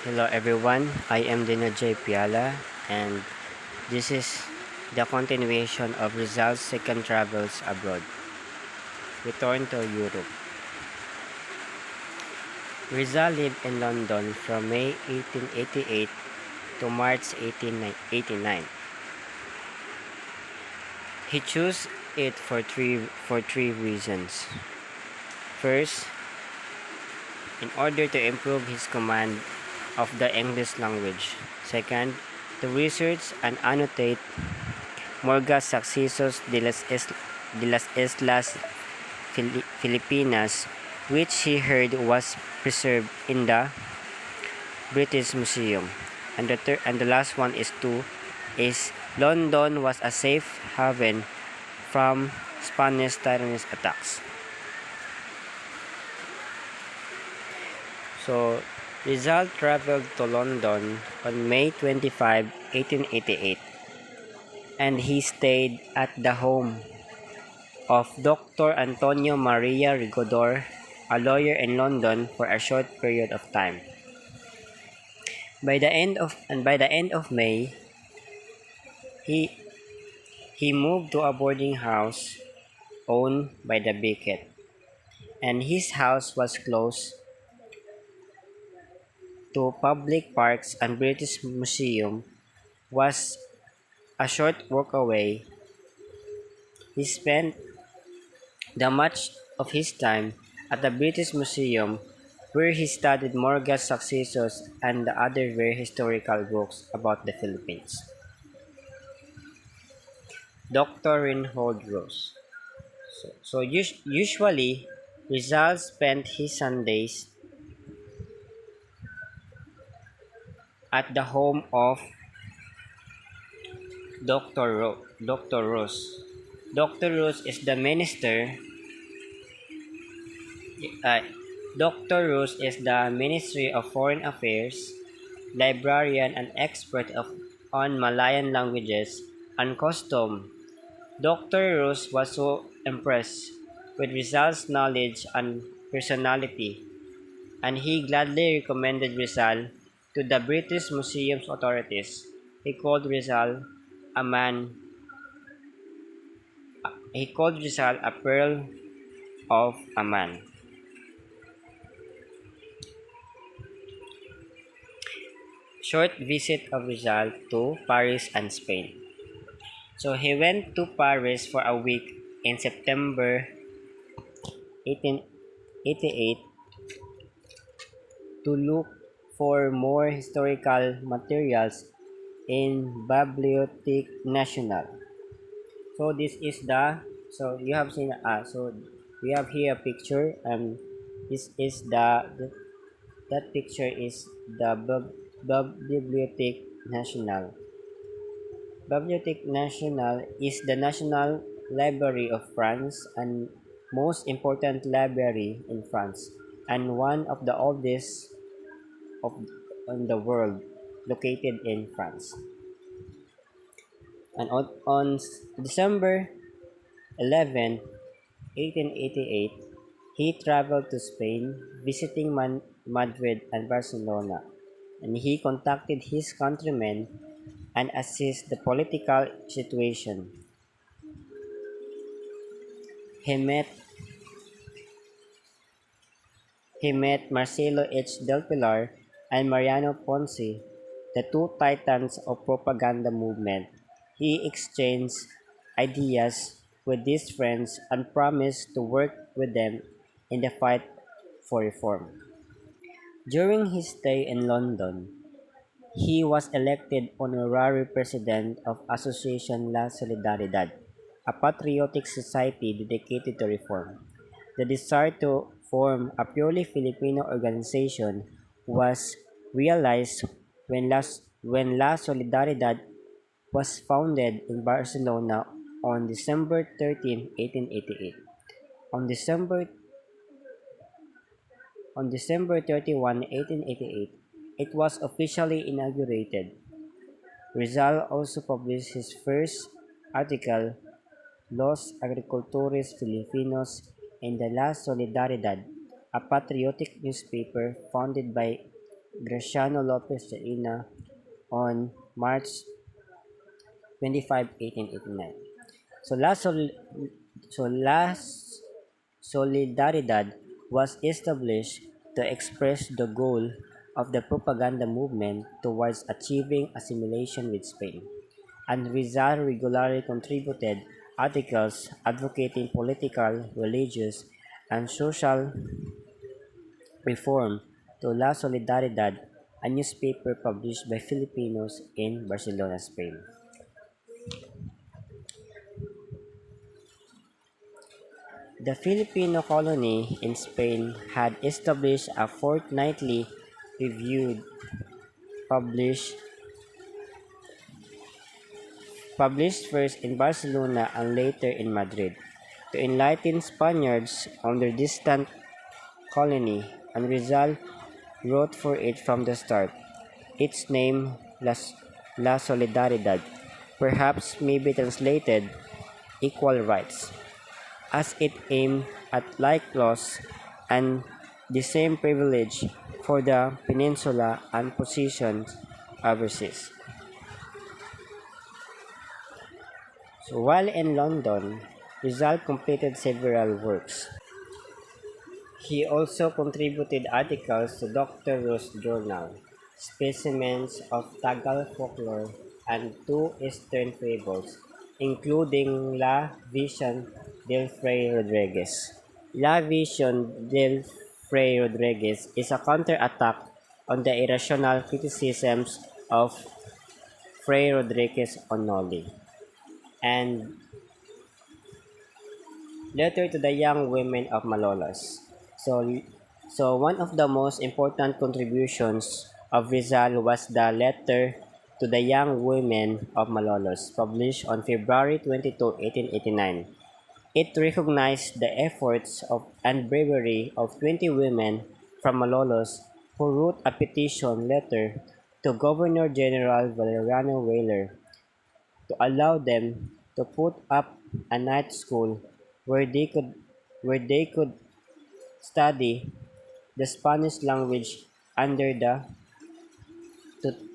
Hello everyone, I am Dino J. Piala and this is the continuation of Rizal's second travels abroad. Return to Europe. Rizal lived in London from May 1888 to March 1889. He chose it for three reasons. First, in order to improve his command of the English language. Second, to research and annotate Morgas Sucesos de las Islas Filipinas, which he heard was preserved in the British Museum. And the last one is London was a safe haven from Spanish tyrannous attacks. So Rizal traveled to London on May 25, 1888, and he stayed at the home of Dr. Antonio Maria Rigodor, a lawyer in London, for a short period of time. By the end of May, he he moved to a boarding house owned by the Beckett, and his house was close to public parks and British Museum was a short walk away. He spent the much of his time at the British Museum, where he studied Morgas Successos and the other very historical books about the Philippines. Dr. Reinhold Rose. Usually, Rizal spent his Sundays at the home of Dr. Rose. Dr. Rose is the minister. Uh, Dr. Rose is the Ministry of Foreign Affairs librarian and expert on Malayan languages and custom. Dr. Rose was so impressed with Rizal's knowledge and personality, and he gladly recommended Rizal to the British Museum's authorities. He called Rizal a man. He called Rizal a pearl of a man. Short visit of Rizal to Paris and Spain. So he went to Paris for a week in September 1888 to look for more historical materials in Bibliothèque Nationale. So this is the so you have seen so we have here a picture, and this is the that picture is the Bibliothèque Nationale. Bibliothèque Nationale is the national library of France and most important library in France, and one of the oldest of in the world, located in France. And on December 11, 1888, he traveled to Spain, visiting Madrid and Barcelona, and he contacted his countrymen and assessed the political situation. He met he met Marcelo H. Del Pilar and Mariano Ponce, the two titans of propaganda movement. He exchanged ideas with these friends and promised to work with them in the fight for reform. During his stay in London, he was elected honorary president of Association La Solidaridad, a patriotic society dedicated to reform. The desire to form a purely Filipino organization was realized when La Solidaridad was founded in Barcelona on December 13, 1888. On December On December 31, 1888, it was officially inaugurated. Rizal also published his first article, Los Agricultores Filipinos in the La Solidaridad, a patriotic newspaper founded by Graciano Lopez Reina on March 25, 1889. So La Solidaridad was established to express the goal of the propaganda movement towards achieving assimilation with Spain, and Rizal regularly contributed articles advocating political, religious, and social reform to La Solidaridad, a newspaper published by Filipinos in Barcelona, Spain. The Filipino colony in Spain had established a fortnightly review published published first in Barcelona and later in Madrid to enlighten Spaniards on their distant colony, and Rizal wrote for it from the start. Its name, La Solidaridad, perhaps may be translated equal rights, as it aimed at like laws and the same privilege for the peninsula and positions overseas. So while in London, Rizal completed several works. He also contributed articles to Doctor Ross Journal, specimens of Tagal folklore, and two Eastern fables, including La Vision del Fray Rodriguez. La Vision del Fray Rodriguez is a counterattack on the irrational criticisms of Fray Rodriguez Onoli, and Letter to the Young Women of Malolos. So, so one of the most important contributions of Rizal was the Letter to the Young Women of Malolos, published on February 22, 1889. It recognized the efforts and bravery of 20 women from Malolos who wrote a petition letter to Governor General Valeriano Weyler to allow them to put up a night school where they could where they could study the Spanish language under the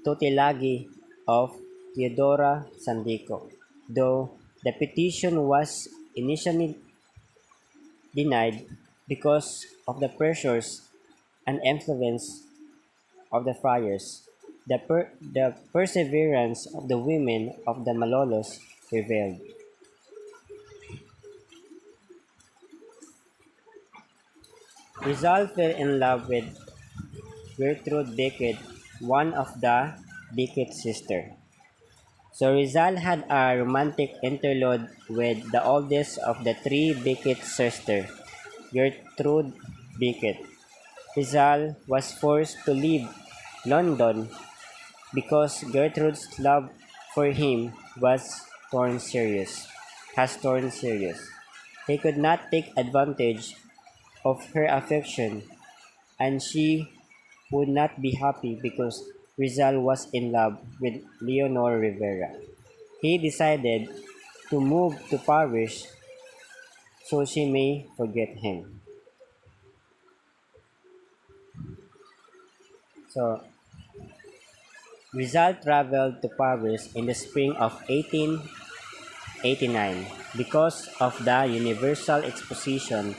tutelage of Teodora Sandico. Though the petition was initially denied because of the pressures and influence of the friars, the perseverance of the women of the Malolos prevailed. Rizal fell in love with Gertrude Becket, one of the Becket sisters. So Rizal had a romantic interlude with the oldest of the three Becket sisters, Gertrude Becket. Rizal was forced to leave London because Gertrude's love for him has torn serious. He could not take advantage of her affection, and she would not be happy because Rizal was in love with Leonor Rivera. He decided to move to Paris so she may forget him. So Rizal traveled to Paris in the spring of 1889 because of the Universal Exposition.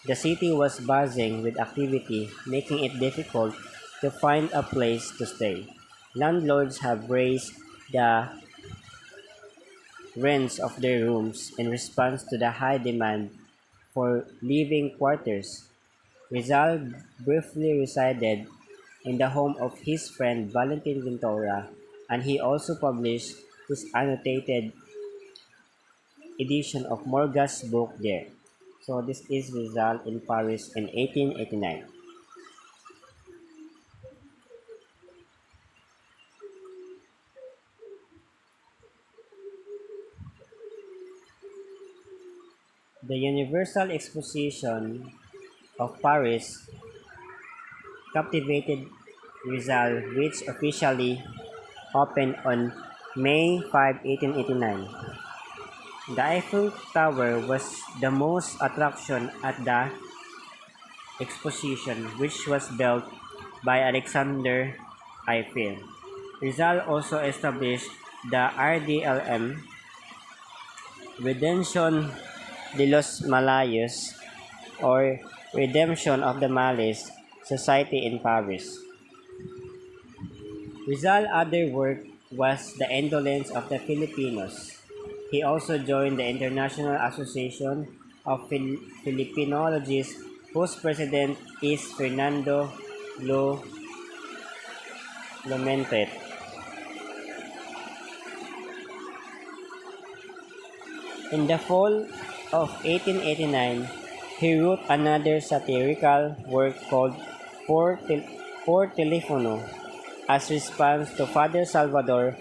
The city was buzzing with activity, making it difficult to find a place to stay. Landlords have raised the rents of their rooms in response to the high demand for living quarters. Rizal briefly resided in the home of his friend Valentin Ventura, and he also published his annotated edition of Morga's book there. So this is Rizal in Paris in 1889. The Universal Exposition of Paris captivated Rizal, which officially opened on May 5, 1889. The Eiffel Tower was the most attraction at the exposition, which was built by Alexander Eiffel. Rizal also established the RDLM, Redemption de los Malayos, or Redemption of the Malays Society in Paris. Rizal's other work was the indolence of the Filipinos. He also joined the International Association of Filipinologists, whose president is Fernando Lo Lumentet. In the fall of 1889, he wrote another satirical work called Por Telefono as response to Father Salvador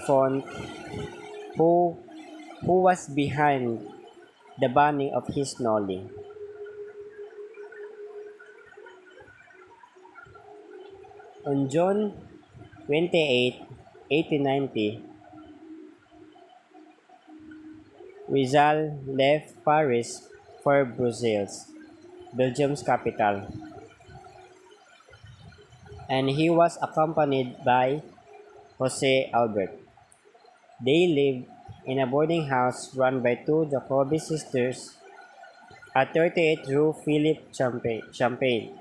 Font, who, who was behind the banning of his Noli. On June 28, 1890, Rizal left Paris for Brussels, Belgium's capital, and he was accompanied by Jose Albert. They lived in a boarding house run by two Jacobi sisters at 38 Rue Philippe Champagne.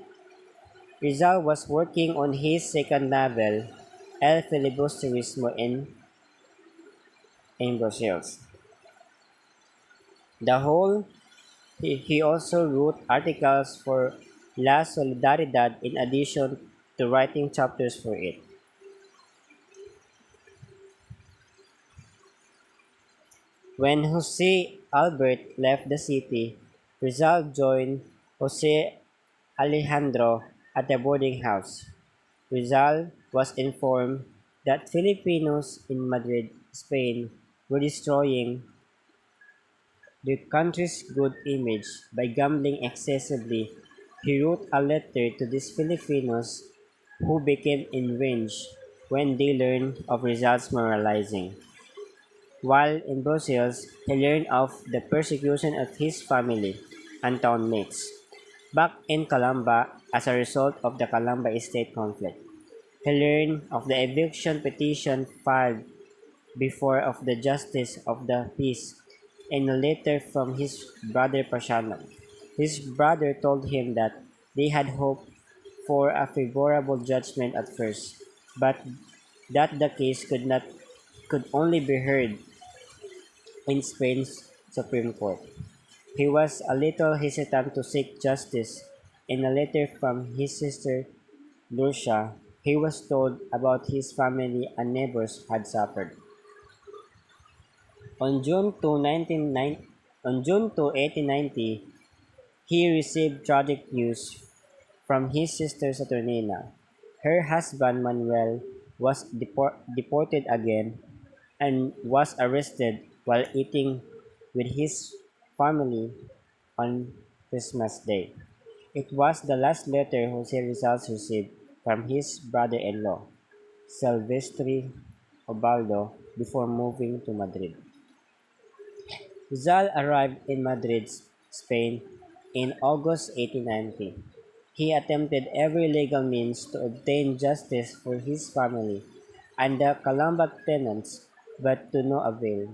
Rizal was working on his second novel, El Filibusterismo in Brussels. He also wrote articles for La Solidaridad in addition to writing chapters for it. When Jose Albert left the city, Rizal joined Jose Alejandro at the boarding house. Rizal was informed that Filipinos in Madrid, Spain, were destroying the country's good image by gambling excessively. He wrote a letter to these Filipinos who became enraged when they learned of Rizal's moralizing. While in Brussels, he learned of the persecution of his family and townmates. Back in Calamba, as a result of the Calamba estate conflict, he learned of the eviction petition filed before of the Justice of the Peace in a letter from his brother Pasiano. His brother told him that they had hoped for a favorable judgment at first, but that the case could only be heard in Spain's Supreme Court. He was a little hesitant to seek justice. In a letter from his sister Lucia, he was told about his family and neighbors had suffered. On June 2, 1890, he received tragic news from his sister Saturnina. Her husband Manuel was deported again and was arrested while eating with his family on Christmas Day. It was the last letter Jose Rizal received from his brother-in-law, Silvestre Obaldo, before moving to Madrid. Rizal arrived in Madrid, Spain, in August 1890. He attempted every legal means to obtain justice for his family and the Calamba tenants, but to no avail.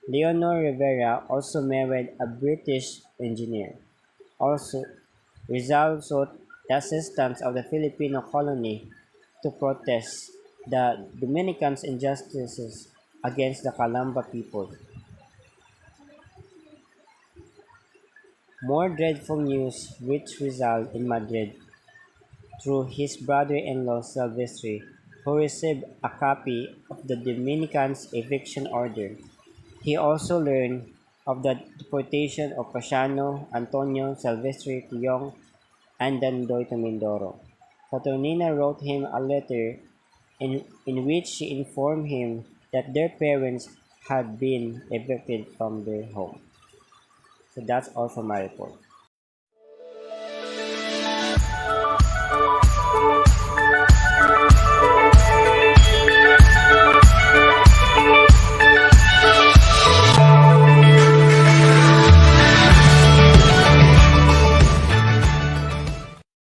Leonor Rivera also married a British engineer. Also, Rizal sought the assistance of the Filipino colony to protest the Dominicans' injustices against the Calamba people. More dreadful news reached Rizal in Madrid through his brother-in-law Silvestre, who received a copy of the Dominicans' eviction order. He also learned of the deportation of Pasiano, Antonio, Silvestre, Tiong, and Dandoy to Mindoro. Saturnina wrote him a letter in which she informed him that their parents had been evicted from their home. So that's all for my report.